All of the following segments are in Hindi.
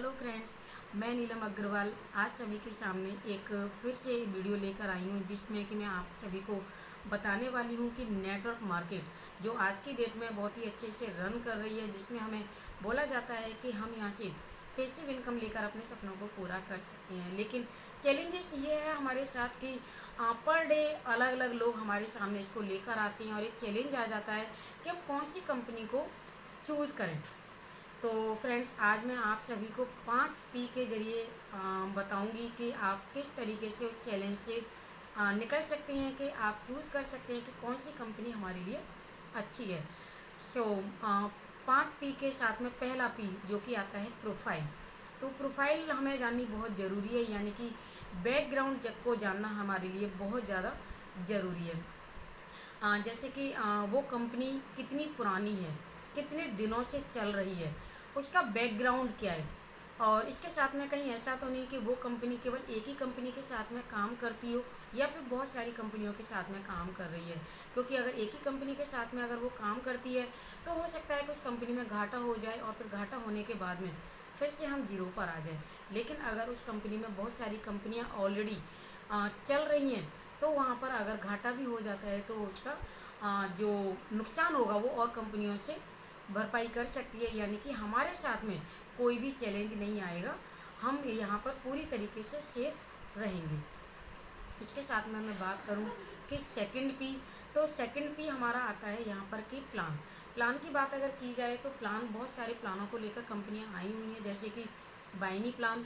हेलो फ्रेंड्स, मैं नीलम अग्रवाल आज सभी के सामने एक फिर से वीडियो लेकर आई हूँ जिसमें कि मैं आप सभी को बताने वाली हूँ कि नेटवर्क मार्केट जो आज की डेट में बहुत ही अच्छे से रन कर रही है, जिसमें हमें बोला जाता है कि हम यहाँ से पैसिव इनकम लेकर अपने सपनों को पूरा कर सकते हैं। लेकिन चैलेंजेस ये है हमारे साथ कि पर डे अलग अलग लोग हमारे सामने इसको लेकर आते हैं और एक चैलेंज आ जाता है कि हम कौन सी कंपनी को चूज़ करें। तो फ्रेंड्स, आज मैं आप सभी को 5 P के ज़रिए बताऊंगी कि आप किस तरीके से उस चैलेंज से निकल सकते हैं, कि आप चूज़ कर सकते हैं कि कौन सी कंपनी हमारे लिए अच्छी है। सो 5 P के साथ में पहला P जो कि आता है प्रोफाइल। तो प्रोफाइल हमें जाननी बहुत ज़रूरी है, यानी कि बैकग्राउंड को जानना हमारे लिए बहुत ज़्यादा ज़रूरी है। जैसे कि वो कंपनी कितनी पुरानी है, कितने दिनों से चल रही है, उसका बैकग्राउंड क्या है। और इसके साथ में कहीं ऐसा तो नहीं कि वो कंपनी केवल एक ही कंपनी के साथ में काम करती हो या फिर बहुत सारी कंपनियों के साथ में काम कर रही है। क्योंकि अगर एक ही कंपनी के साथ में अगर वो काम करती है तो हो सकता है कि उस कंपनी में घाटा हो जाए और फिर घाटा होने के बाद में फिर से हम जीरो पर आ जाएं। लेकिन अगर उस कंपनी में बहुत सारी कंपनियां ऑलरेडी चल रही हैं तो वहाँ पर अगर घाटा भी हो जाता है तो उसका जो नुकसान होगा वो और कंपनियों से भरपाई कर सकती है। यानी कि हमारे साथ में कोई भी चैलेंज नहीं आएगा, हम यहाँ पर पूरी तरीके से सेफ रहेंगे। इसके साथ में मैं बात करूँ कि सेकंड पी, तो सेकंड पी हमारा आता है यहाँ पर कि प्लान की बात अगर की जाए तो प्लान, बहुत सारे प्लानों को लेकर कंपनियाँ आई हुई हैं, जैसे कि बाइनी प्लान,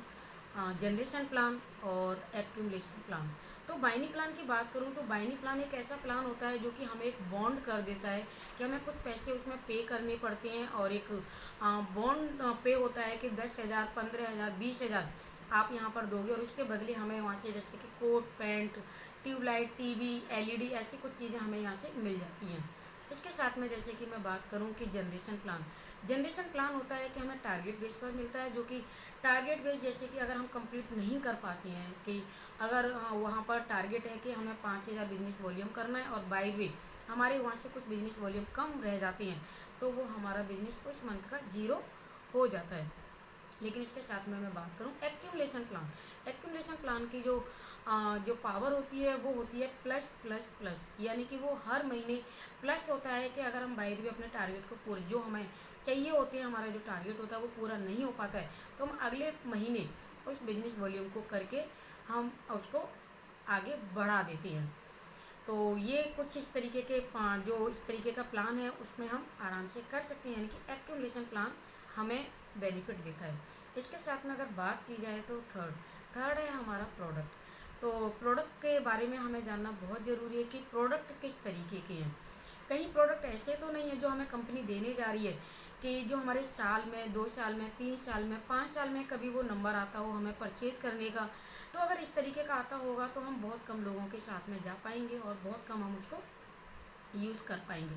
जनरेशन प्लान और एक्यूमुलेशन प्लान। तो बाइनी प्लान की बात करूं तो बाइनी प्लान एक ऐसा प्लान होता है जो कि हमें एक बॉन्ड कर देता है कि हमें कुछ पैसे उसमें पे करने पड़ते हैं, और एक बॉन्ड पे होता है कि 10,000, 15,000, 20,000 आप यहाँ पर दोगे और उसके बदले हमें वहाँ से जैसे कि coat pant, tube light, TV, LED ऐसी कुछ चीज़ें हमें यहाँ से मिल जाती हैं। इसके साथ में जैसे कि मैं बात करूं कि जनरेशन प्लान होता है कि हमें टारगेट बेस पर मिलता है, जो कि टारगेट बेस जैसे कि अगर हम कंप्लीट नहीं कर पाते हैं, कि अगर वहाँ पर टारगेट है कि हमें 5,000 बिजनेस वॉल्यूम करना है और बाय वे हमारे वहाँ से कुछ बिजनेस वॉल्यूम कम रह जाते हैं तो वो हमारा बिजनेस उस मंथ का जीरो हो जाता है। लेकिन इसके साथ में मैं बात करूं एक्यूमुलेशन प्लान की जो पावर होती है वो होती है प्लस प्लस प्लस, यानी कि वो हर महीने प्लस होता है कि अगर हम बाय द वे अपने टारगेट को पूरे जो हमें चाहिए होते हैं, हमारा जो टारगेट होता है वो पूरा नहीं हो पाता है तो हम अगले महीने उस बिजनेस वॉल्यूम को करके हम उसको आगे बढ़ा देते हैं। तो ये कुछ इस तरीके के जो इस तरीके का प्लान है उसमें हम आराम से कर सकते हैं, यानी कि एक्यूमुलेशन प्लान हमें बेनिफिट देता है। इसके साथ में अगर बात की जाए तो थर्ड है हमारा प्रोडक्ट। तो प्रोडक्ट के बारे में हमें जानना बहुत ज़रूरी है कि प्रोडक्ट किस तरीके के हैं। कहीं प्रोडक्ट ऐसे तो नहीं है जो हमें कंपनी देने जा रही है कि जो हमारे साल में, 2 साल में, 3 साल में, 5 साल में कभी वो नंबर आता हो हमें परचेज़ करने का। तो अगर इस तरीके का आता होगा तो हम बहुत कम लोगों के साथ में जा पाएंगे और बहुत कम हम उसको यूज़ कर पाएंगे।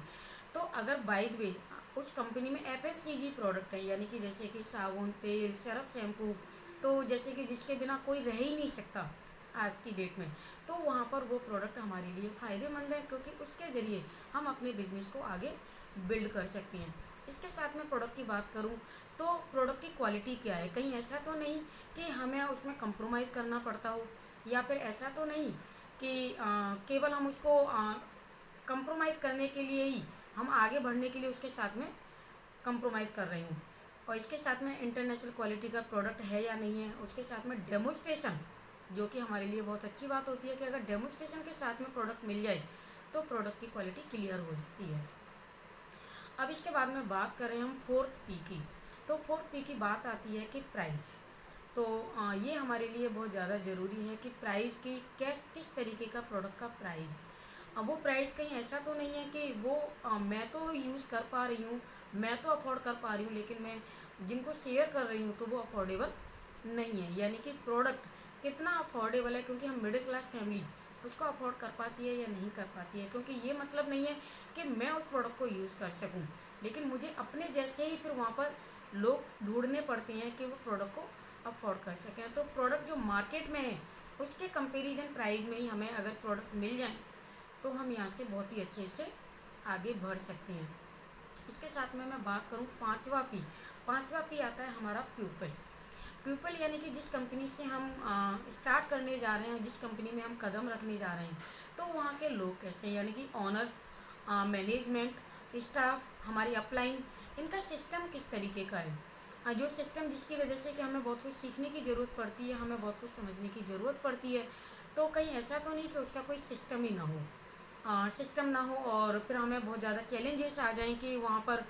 तो अगर बाय द वे उस कंपनी में FMCG प्रोडक्ट है, यानी कि जैसे कि साबुन, तेल, सरफ, शैम्पू, तो जैसे कि जिसके बिना कोई रह ही नहीं सकता आज की डेट में, तो वहाँ पर वो प्रोडक्ट हमारे लिए फ़ायदेमंद है, क्योंकि उसके ज़रिए हम अपने बिजनेस को आगे बिल्ड कर सकते हैं। इसके साथ में प्रोडक्ट की बात करूँ तो प्रोडक्ट की क्वालिटी क्या है, कहीं ऐसा तो नहीं कि हमें उसमें कंप्रोमाइज़ करना पड़ता हो, या फिर ऐसा तो नहीं कि केवल हम उसको कंप्रोमाइज़ करने के लिए ही, हम आगे बढ़ने के लिए उसके साथ में कंप्रोमाइज़ कर रहे हूँ। और इसके साथ में इंटरनेशनल क्वालिटी का प्रोडक्ट है या नहीं है। उसके साथ में डेमोस्ट्रेशन, जो कि हमारे लिए बहुत अच्छी बात होती है कि अगर डेमोस्ट्रेशन के साथ में प्रोडक्ट मिल जाए तो प्रोडक्ट की क्वालिटी क्लियर हो जाती है। अब इसके बाद में बात करें हम 4th P की, तो 4th P की बात आती है कि प्राइस। तो ये हमारे लिए बहुत ज़्यादा ज़रूरी है कि प्राइस की किस तरीके का प्रोडक्ट का प्राइस है। अब वो प्राइस कहीं ऐसा तो नहीं है कि वो मैं तो यूज़ कर पा रही हूँ, मैं तो अफोर्ड कर पा रही हूँ, लेकिन मैं जिनको शेयर कर रही हूँ तो वो अफोर्डेबल नहीं है। यानी कि प्रोडक्ट कितना अफोर्डेबल है, क्योंकि हम मिडिल क्लास फैमिली उसको अफोर्ड कर पाती है या नहीं कर पाती है। क्योंकि ये मतलब नहीं है कि मैं उस प्रोडक्ट को यूज़ कर सकूं, लेकिन मुझे अपने जैसे ही फिर वहाँ पर लोग ढूंढने पड़ते हैं कि वो प्रोडक्ट को अफोर्ड कर सकें। तो प्रोडक्ट जो मार्केट में है उसके कंपेरिजन प्राइस में ही हमें अगर प्रोडक्ट मिल जाए तो हम यहाँ से बहुत ही अच्छे से आगे बढ़ सकते हैं। इसके साथ में मैं बात करूँ 5वां P आता है हमारा प्यूपल। पीपल यानी कि जिस कंपनी से हम स्टार्ट करने जा रहे हैं, जिस कंपनी में हम कदम रखने जा रहे हैं, तो वहाँ के लोग कैसे हैं, यानी कि ऑनर, मैनेजमेंट, स्टाफ, हमारी अपलाइन, इनका सिस्टम किस तरीके का है। जो सिस्टम जिसकी वजह से कि हमें बहुत कुछ सीखने की ज़रूरत पड़ती है, हमें बहुत कुछ समझने की ज़रूरत पड़ती है। तो कहीं ऐसा तो नहीं कि उसका कोई सिस्टम ही ना हो, सिस्टम ना हो और फिर हमें बहुत ज़्यादा चैलेंजेस आ जाएं कि वहाँ पर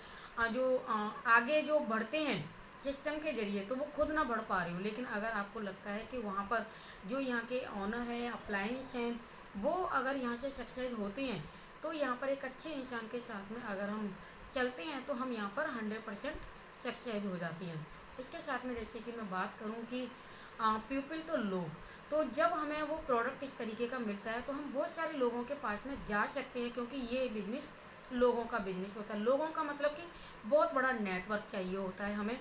आगे जो बढ़ते हैं सिस्टम के ज़रिए तो वो खुद ना बढ़ पा रही हो। लेकिन अगर आपको लगता है कि वहाँ पर जो यहाँ के ऑनर हैं, अप्लायंस हैं, वो अगर यहाँ से सक्सेस होते हैं, तो यहाँ पर एक अच्छे इंसान के साथ में अगर हम चलते हैं तो हम यहाँ पर 100% सक्सेस हो जाती हैं। इसके साथ में जैसे कि मैं बात करूँ कि पीपल तो लोग, तो जब हमें वो प्रोडक्ट इस तरीके का मिलता है तो हम बहुत सारे लोगों के पास में जा सकते हैं, क्योंकि ये बिजनेस लोगों का बिजनेस होता है। लोगों का मतलब कि बहुत बड़ा नेटवर्क चाहिए होता है हमें।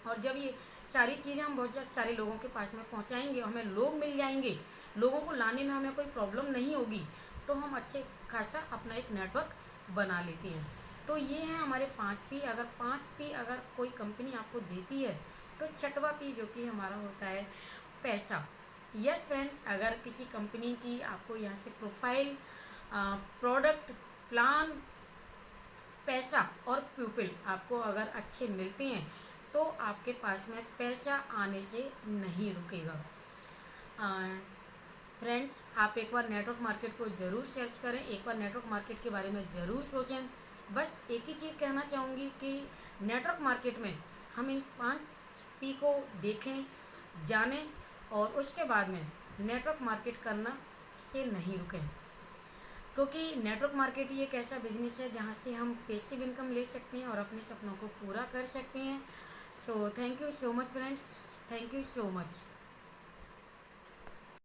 और जब ये सारी चीज़ें हम बहुत सारे लोगों के पास में पहुंचाएंगे, हमें लोग मिल जाएंगे, लोगों को लाने में हमें कोई प्रॉब्लम नहीं होगी, तो हम अच्छे खासा अपना एक नेटवर्क बना लेते हैं। तो ये हैं हमारे 5 P। अगर 5 P अगर कोई कंपनी आपको देती है तो छठवां P जो कि हमारा होता है पैसा। यस फ्रेंड्स, अगर किसी कंपनी की आपको यहाँ से प्रोफाइल, प्रोडक्ट, प्लान, पैसा और पीपल आपको अगर अच्छे मिलते हैं तो आपके पास में पैसा आने से नहीं रुकेगा। फ्रेंड्स, आप एक बार नेटवर्क मार्केट को ज़रूर सर्च करें, एक बार नेटवर्क मार्केट के बारे में ज़रूर सोचें। बस एक ही चीज़ कहना चाहूँगी कि नेटवर्क मार्केट में हम इस 5 P को देखें, जानें और उसके बाद में नेटवर्क मार्केट करना से नहीं रुकें, क्योंकि नेटवर्क मार्केट ही एक ऐसा बिजनेस है जहाँ से हम पैसिव इनकम ले सकते हैं और अपने सपनों को पूरा कर सकते हैं। So thank you so much friends, thank you so much.